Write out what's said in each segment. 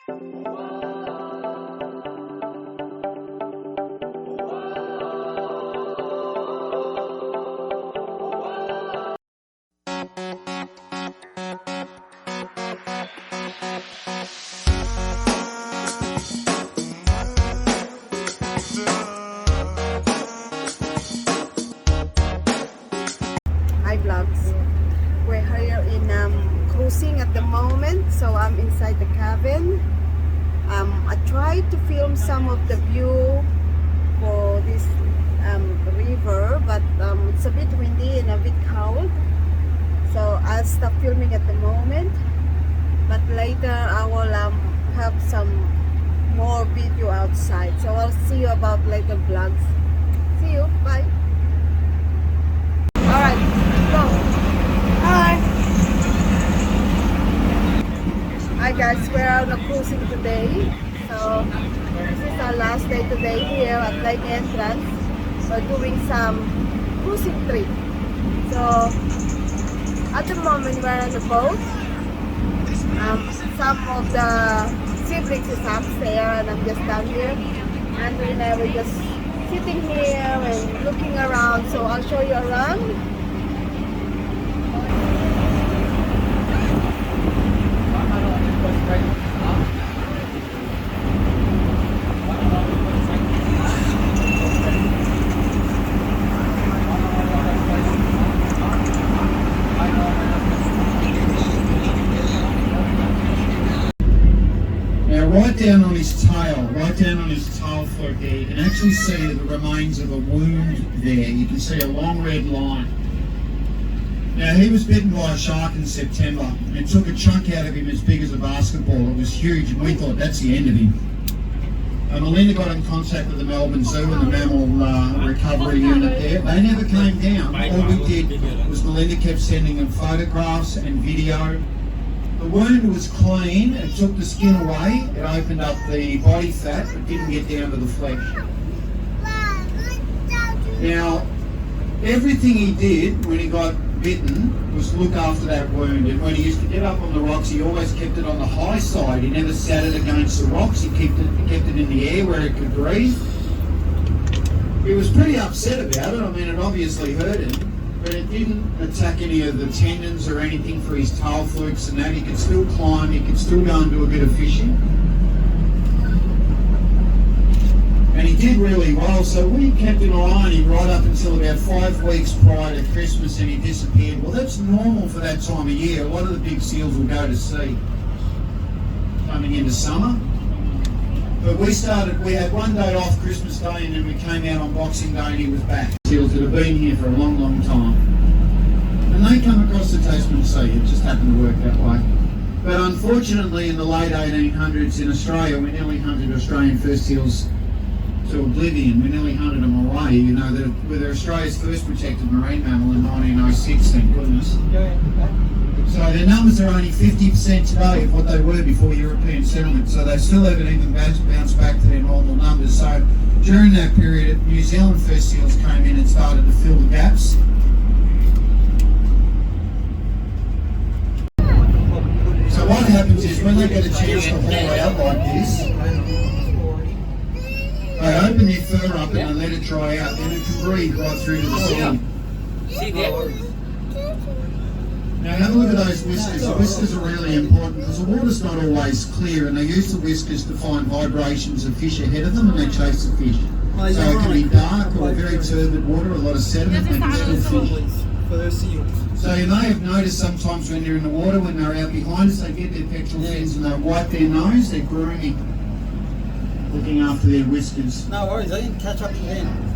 Hi vlogs. We're here in cruising at the moment, so I'm inside the cabin. I tried to film some of the view for this river, but it's a bit windy and a bit cold, so I'll stop filming at the moment, but later I will have some more video outside, so I'll see you about later vlogs. See you, bye. Alright, go. Hi. Hi guys, we're on a cruising today. So this is our last day today here at Lake Entrance. We're doing some cruising trip. So at the moment we're on the boat. Some of the siblings is upstairs and I'm just down here. And we're just sitting here and looking around. So I'll show you around. Right down on his tail fluke there, you can actually see the remains of a wound there. You can see a long red line. Now he was bitten by a shark in September and it took a chunk out of him as big as a basketball. It was huge and we thought that's the end of him. Melinda got in contact with the Melbourne Zoo and the mammal recovery unit there. They never came down. All we did was Melinda kept sending them photographs and video. The wound was clean, it took the skin away, it opened up the body fat, but didn't get down to the flesh. Now, everything he did when he got bitten was look after that wound, and when he used to get up on the rocks, he always kept it on the high side. He never sat it against the rocks, he kept it in the air where it could breathe. He was pretty upset about it. I mean, it obviously hurt him. But it didn't attack any of the tendons or anything for his tail flukes and that. He could still climb, he could still go and do a bit of fishing. And he did really well, so we kept an eye on him right up until about 5 weeks prior to Christmas and he disappeared. Well, that's normal for that time of year. A lot of the big seals will go to sea coming into summer. But we had one day off Christmas Day and then we came out on Boxing Day and he was back. Seals that have been here for a long, long time. And they come across the Tasman Sea, it just happened to work that way. But unfortunately in the late 1800s in Australia, we nearly hunted Australian fur seals to oblivion. We nearly hunted them away. You know, they're Australia's first protected marine mammal in 1906, thank goodness. So their numbers are only 50% today of what they were before European settlement, so they still haven't even bounced back to their normal numbers. So during that period, New Zealand fur seals came in and started to fill the gaps. So what happens is when they get a chance to haul out like this, they open their fur up and they let it dry out, and it can breathe right through to the sea. Now have a look at those whiskers. The whiskers are really important because the water's not always clear and they use the whiskers to find vibrations of fish ahead of them and they chase the fish. So it can be dark or very turbid water, a lot of sediment, they can still fish. So you may have noticed sometimes when they're in the water, when they're out behind us, they get their pectoral fins and they wipe their nose, they're grooming, looking after their whiskers. No worries, I didn't catch up again.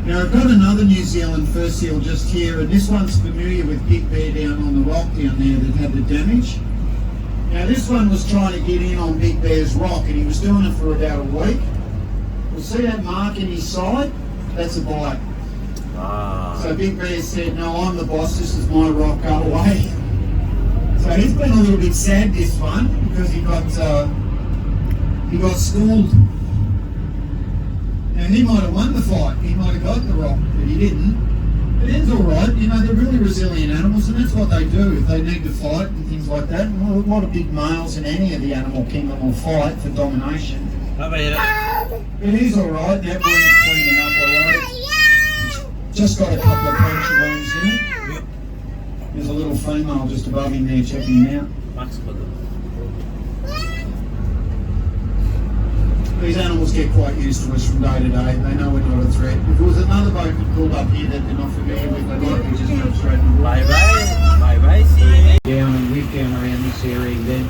Now I've got another New Zealand fur seal just here, and this one's familiar with Big Bear down on the rock down there that had the damage. Now this one was trying to get in on Big Bear's rock and he was doing it for about a week. You'll see that mark in his side? That's a bite. So Big Bear said, no, I'm the boss, this is my rock, go away. So he's been a little bit sad, this one, because he got schooled. And he might have won the fight, he might have got the rock, but he didn't. It is alright, you know, they're really resilient animals, and that's what they do if they need to fight and things like that. And a lot of big males in any of the animal kingdom will fight for domination. It is alright, that wound's cleaning up alright. Just got a couple of puncture wounds in it. There's a little female just above him there checking him out. These animals get quite used to us from day to day. They know we're not a threat. If there was another boat that pulled up here that they're not familiar with, they'd likely just jump straight in the water. Bye-bye, see you. Down and live down around this area then.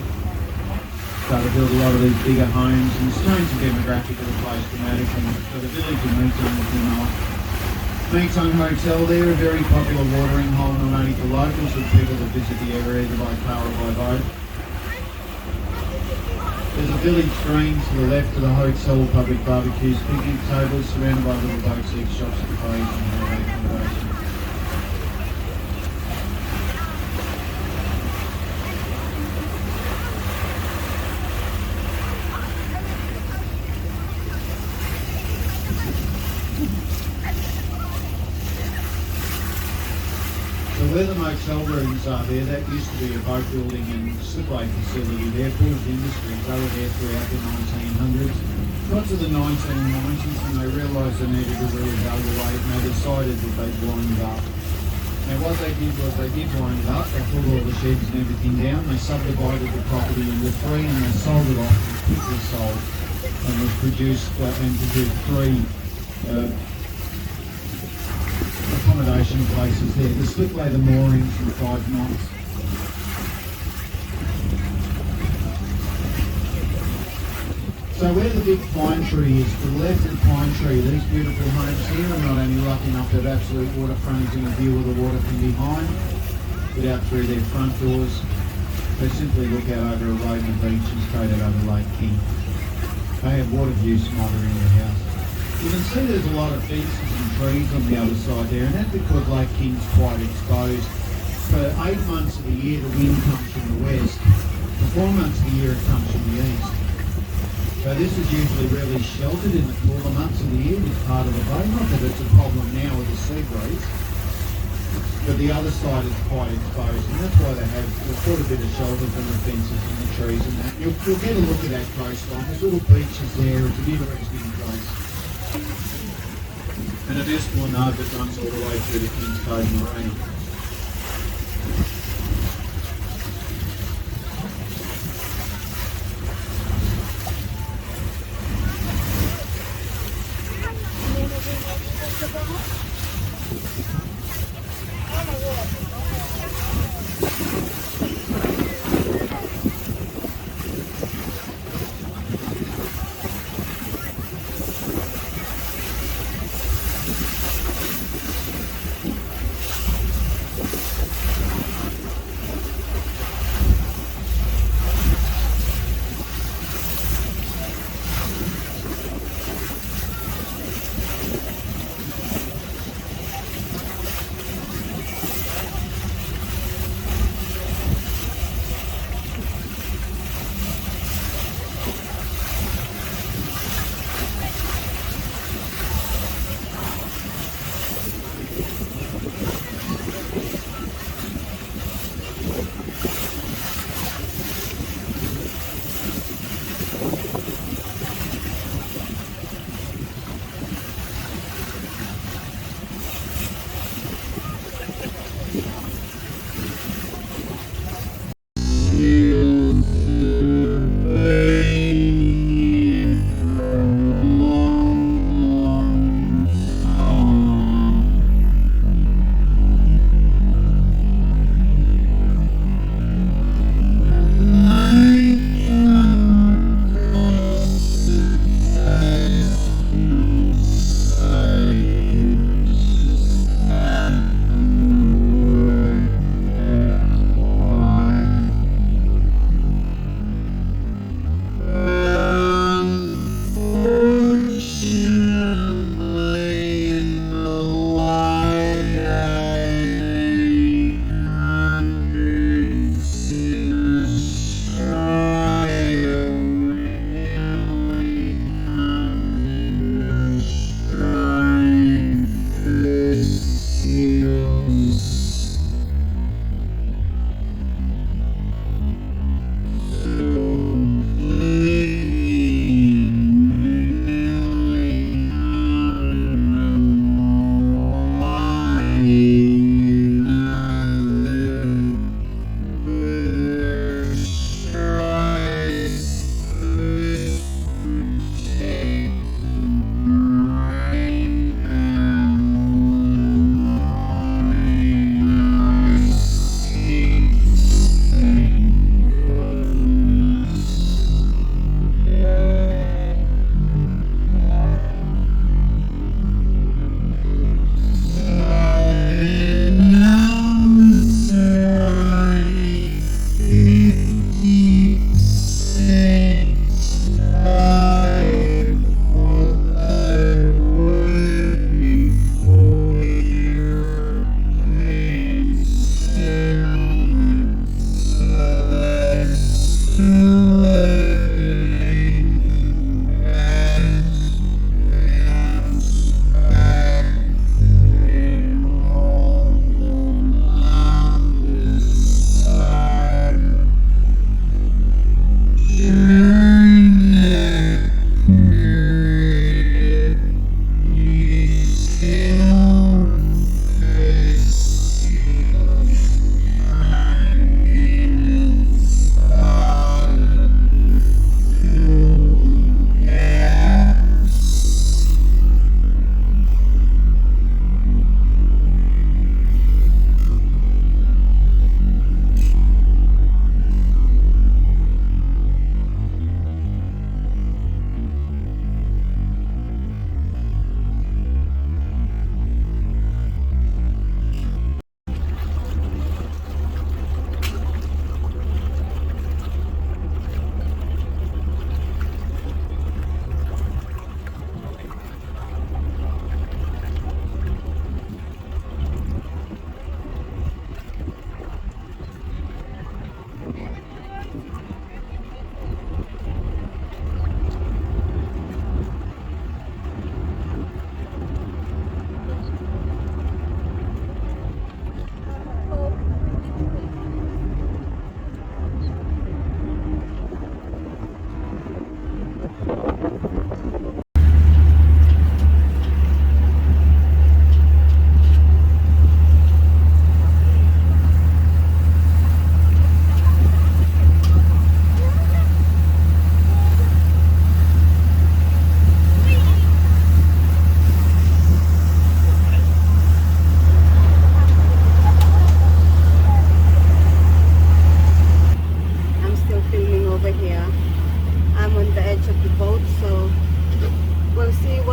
Started to build a lot of these bigger homes, and it's changed the demographic of the place dramatically. So the village of Meantime is nice. Meantime Hotel there, a very popular watering hole not only for locals but people that visit the area either by car or by boat. There's a village green to the left of the hotel, public barbecues, picnic tables surrounded by little boutique shops, cafes and holiday accommodation. So where the motel rooms are there, that used to be a boat building and slipway facility there, full of industries. They were there throughout the 1900s. Got to the 1990s and they realised they needed to reevaluate and they decided that they'd wind it up. Now what they did was they did wind it up, they pulled all the sheds and everything down, they subdivided the property into three and they sold it off and quickly sold and was produced three accommodation places there. The slipway, the moorings and 5 knots. So where the big pine tree is, to the left of the pine tree, these beautiful homes here are not only lucky enough to have absolute water frontage and a view of the water from behind, but out through their front doors, they simply look out over a road and a beach and straight out over Lake King. They have water views smothering their house. You can see there's a lot of fences and trees on the other side there, and that's because Lake King's quite exposed. For 8 months of the year, the wind comes from the west. For 4 months of the year, it comes from the east. So this is usually really sheltered in the cooler months of the year, this part of the bay. Not that it's a problem now with the sea breeze, but the other side is quite exposed, and that's why they've put a bit of shelter from the fences and the trees and that. You'll get a look at that coastline. There's little beaches there. It's an interesting place. And an esplanade that runs all the way through the King's Cove Marine.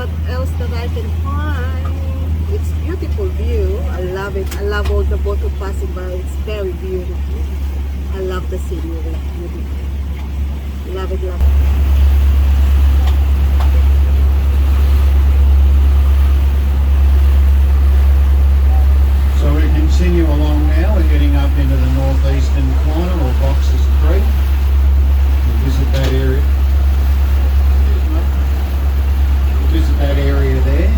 what else that I can find. It's beautiful view. I love it. I love all the boat passing by. It's very beautiful. I love the scenery. Beautiful. Love it, love it. So we continue along now. We're getting up into the northeastern corner or Boxes Creek. We'll visit that area. We'll visit that area there.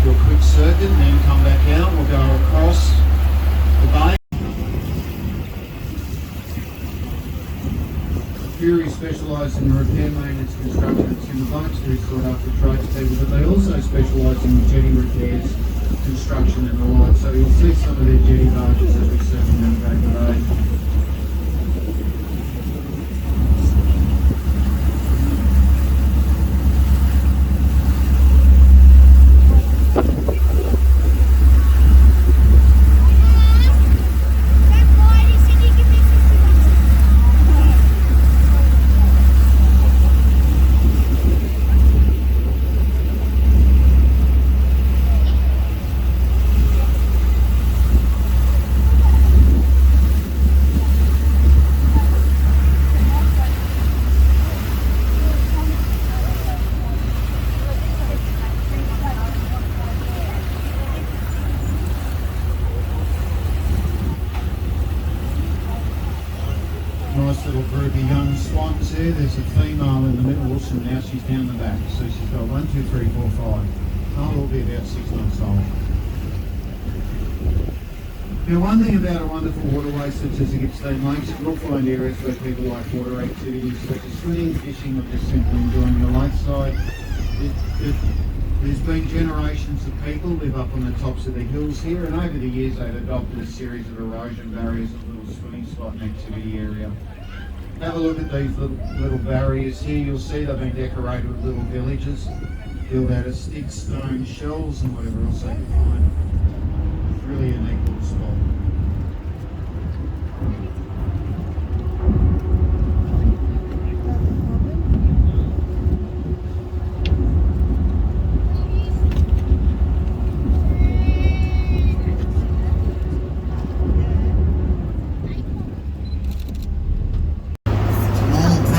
Do a quick circuit and then come back out. We'll go across the bay. Fury specialise in repair, maintenance, construction and timber boats. Very sought after tradespeople, but they also specialise in jetty repairs, construction and the like. So you'll see some of their jetty barges that we see in the back of the day. Nice little group of young swans there. There's a female in the middle, and now she's down the back. So she's got 1, 2, 3, 4, 5. They'll all be about 6 months old. Now, one thing about a wonderful waterway such as the Gippsland Lake, you'll find areas where people like water activities such as swimming, fishing, or just simply enjoying the lakeside. There's been generations of people live up on the tops of the hills here, and over the years they've adopted a series of erosion barriers and little swimming spot and activity area. Have a look at these little barriers here. You'll see they've been decorated with little villages built out of sticks, stone, shells and whatever else they can find. It's really a unique little spot.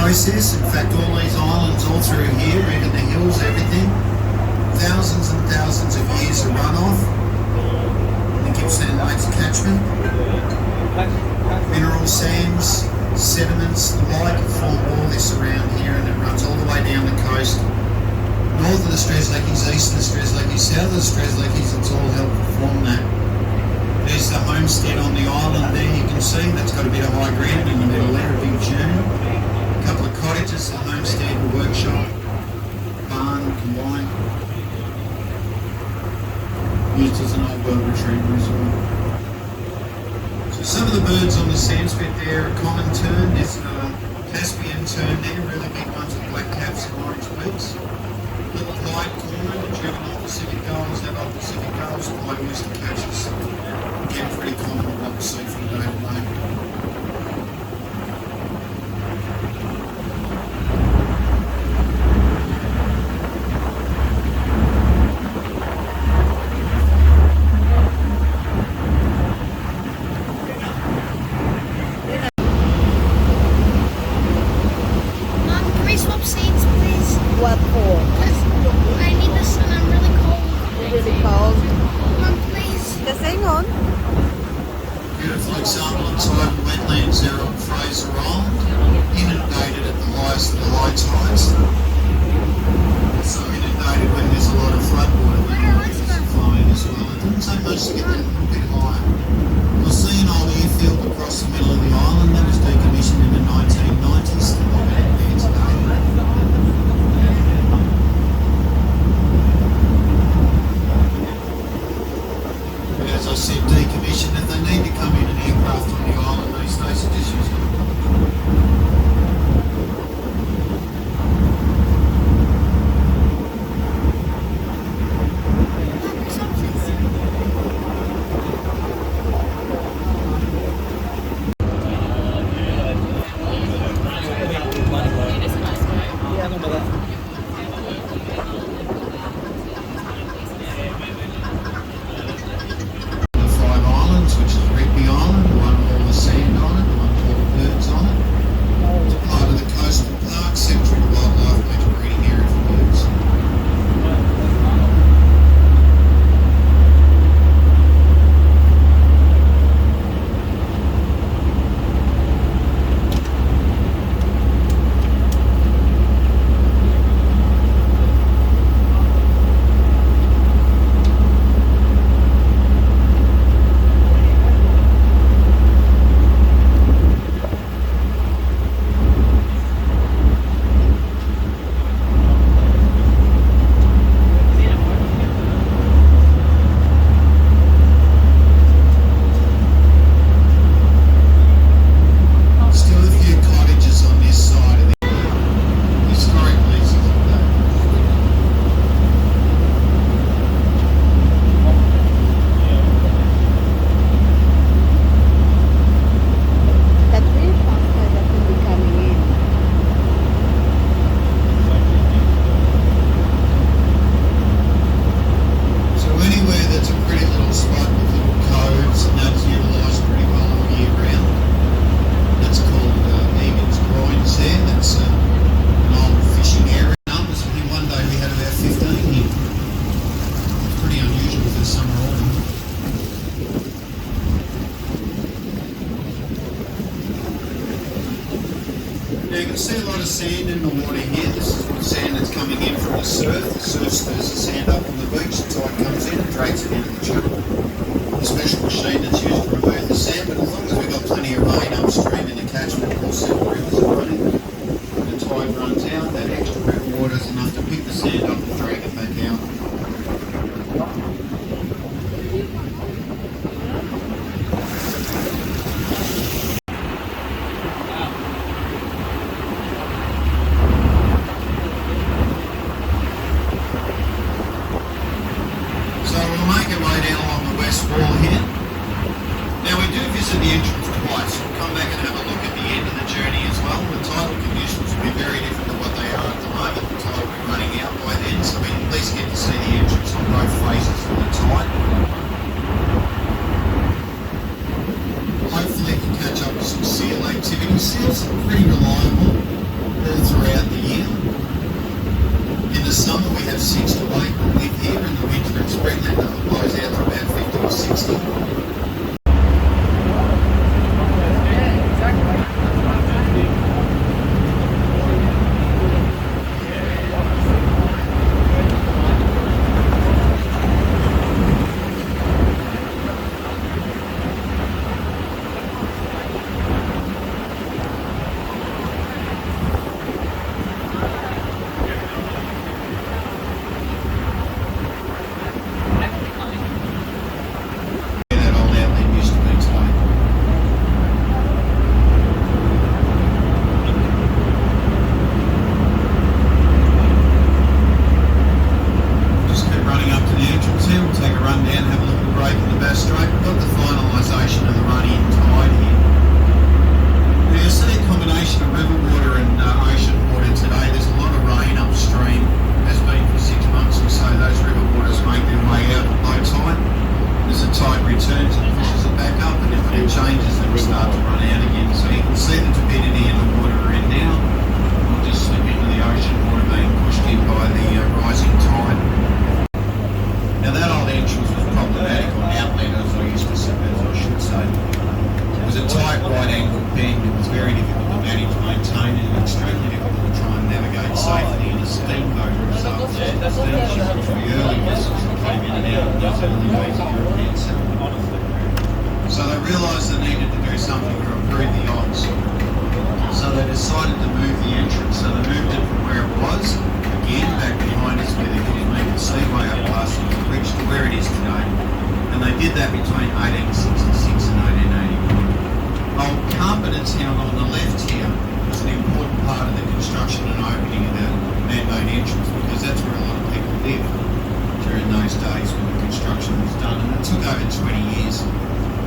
Process. In fact, all these islands all through here, even the hills, everything, thousands and thousands of years of runoff in the Gippsland Lake's catchment. Mineral sands, sediments, the like form all this around here, and it runs all the way down the coast. North of the Strzelecki's, east of the Strzelecki's, south of the Strzelecki's, it's all helped form that. There's the homestead on the island there, you can see, that's got a bit of high ground in the middle there, a big churn. Couple of cottages, the homestead, the workshop, barn combined. Used as an old bird retriever as well. So some of the birds on the sand spit there are common tern. There's a Caspian tern there, really big ones with black caps and orange beaks. Little light corner, the juvenile Pacific gulls, adult Pacific gulls, quite used to catches. Again, pretty common what we see from day to day. can see a lot of sand in the water here. This is what sand that's coming in from the surf. The surf stirs the sand up on the beach, the tide comes in and drags it into the channel. A special machine that's used to remove the sand, but as long as we've got plenty of rain upstream in the catchment, all 7 rivers are running. When the tide runs out, that extra river water is enough to pick the sand up and drag it back out. The entrance twice. We'll come back and have a look at the end of the journey as well. The tidal conditions will be very different to what they are at the moment. The tide will be running out by then, so we at least get to see the entrance on both faces of the tide. Hopefully we can catch up with some seal activity. Seals are pretty reliable all throughout the year. In the summer we have 6 to 8 that live here. In the winter and spring that number blows out to about 50 or 60. So they realised they needed to do something to improve the odds. So they decided to move the entrance. So they moved it from where it was, again back behind us where the hills make it see way up past the bridge to where it is today. And they did that between 1866 and 1881. Old Carpenter Town on the left here was an important part of the construction and opening of that man-made entrance because that's where a lot of people lived during those days when the construction was done, and it took over 20 years.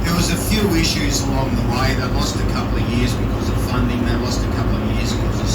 There was a few issues along the way. They lost a couple of years because of funding. They lost a couple of years because of